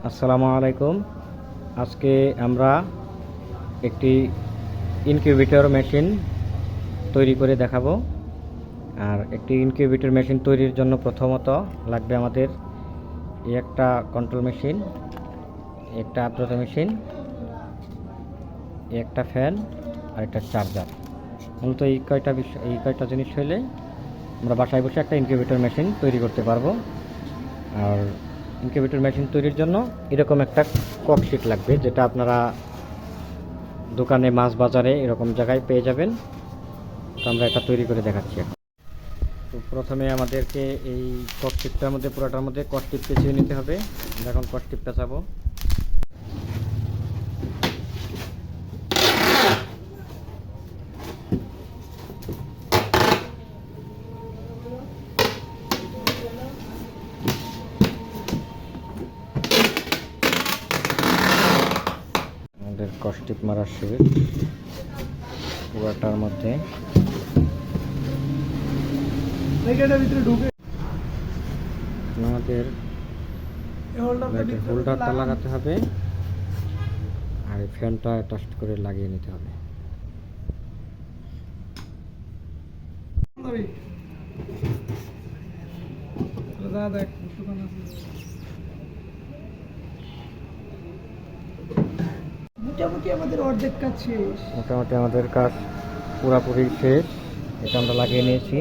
আসসালামু আলাইকুম। আজকে আমরা একটি ইনকিউবেটর মেশিন তৈরি করে দেখাবো। আর একটি ইনকিউবেটর মেশিন তৈরির জন্য প্রথমত লাগবে আমাদের এই একটা কন্ট্রোল মেশিন, একটা আর্দ্রতা মেশিন, একটা ফ্যান আর একটা চার্জার। মূলত এই কয়টা জিনিস হলে আমরা বাসায় বসে একটা ইনকিউবেটর মেশিন তৈরি করতে পারবো। আর ইনকিউবেটর মেশিন তৈরির জন্য এরকম একটা ককশিট লাগবে, যেটা আপনারা দোকানে, মাছ বাজারে এরকম জায়গায় পেয়ে যাবেন। তো আমরা এটা তৈরি করে দেখাচ্ছি এখন। তো প্রথমে আমাদেরকে এই ককশিটটার মধ্যে, পুরোটার মধ্যে ককশিট পেঁচিয়ে নিতে হবে। আমরা এখন ককশিট পেঁচাবো। আমাদের ককশিট মারা শেষ। পুরোটার মধ্যে আমাদের হোল্ডারটা লাগাতে হবে আর এই ফ্যানটা অ্যাটাচ করে লাগিয়ে নিতে হবে। মোটামুটি আমাদের অর্ধেক কাজ শেষ। মোটামুটি আমাদের কাজ পুরোপুরি শেষ। এটা আমরা লাগিয়ে নিয়েছি।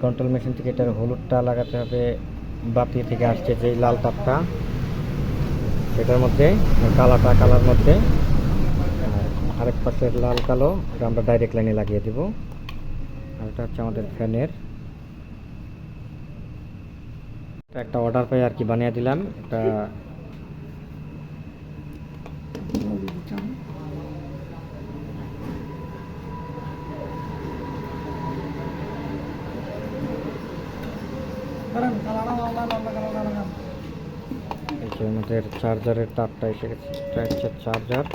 কন্ট্রোল মেশিন থেকে এটার হলুদটা লাগাতে হবে, বাতি থেকে আসছে যে লাল তাপটা সেটার মধ্যে, কালার মধ্যে। আরেক পাশের লাল কালো এটা আমরা ডাইরেক্ট লাইনে লাগিয়ে দিব। আর এটা হচ্ছে আমাদের ফ্যানের একটা অর্ডার পাই আর কি, বানিয়ে দিলাম। এটা এই যে আমাদের চার্জারের তারটা এসে গেছে। এটা হচ্ছে চার্জার,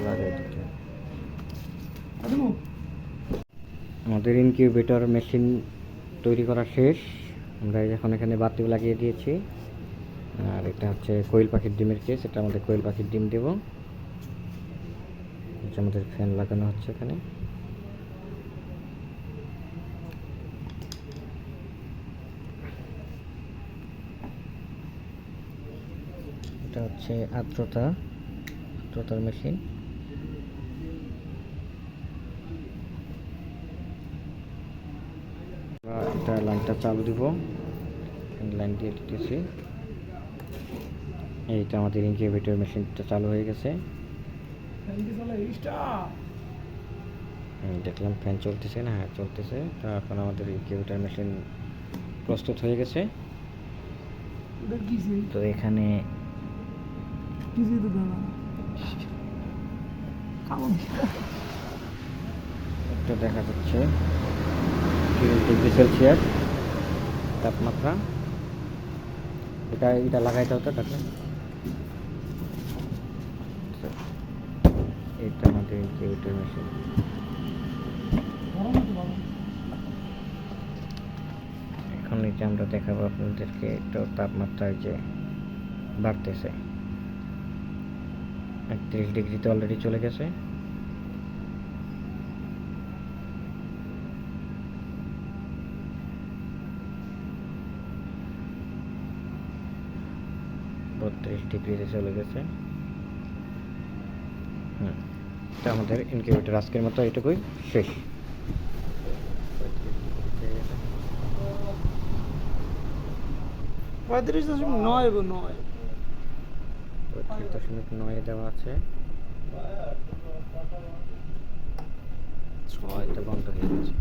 লাগিয়ে দিতে হবে। আমাদের ইনকিউবেটর মেশিন তৈরি করা শেষ। আমরা এখন এখানে বাতিও লাগিয়ে দিয়েছি। আর এটা হচ্ছে কোয়েল পাখির ডিমের কেস, এটা আমাদের কোয়েল পাখির ডিম দেব। আমাদের ফ্যান লাগানো হচ্ছে এখানে। এটা হচ্ছে আর্দ্রতার মেশিন। এটা লাইনটা চালু দিব, লাইন দিয়ে দিতেছি। এইটা আমাদের ইনকিউবেটর মেশিনটা চালু হয়ে গেছে। দেখলাম ফ্যান চলতেছে না, হ্যাঁ চলতেছে। তো এখন আমাদের ইনকিউবেটর মেশিন প্রস্তুত হয়ে গেছে। তো এখানে একটা দেখা যাচ্ছে 30°C তাপমাত্রা। এটা লাগাইতে হতো তাকে। এটা আমাদের ইনকিউবেটর মেশিন। এখন এই যে আমরা দেখাবো আপনাদেরকে, একটু তাপমাত্রা যে বাড়তেছে, 31°তে অলরেডি চলে গেছে। (32°তে চলে গেছে। এটা আমাদের ইনকিউবেটর আজকের মতো এইটুকুই শেষ। 35.9 দেওয়া আছে। 6 বন্ধ হয়ে গেছে।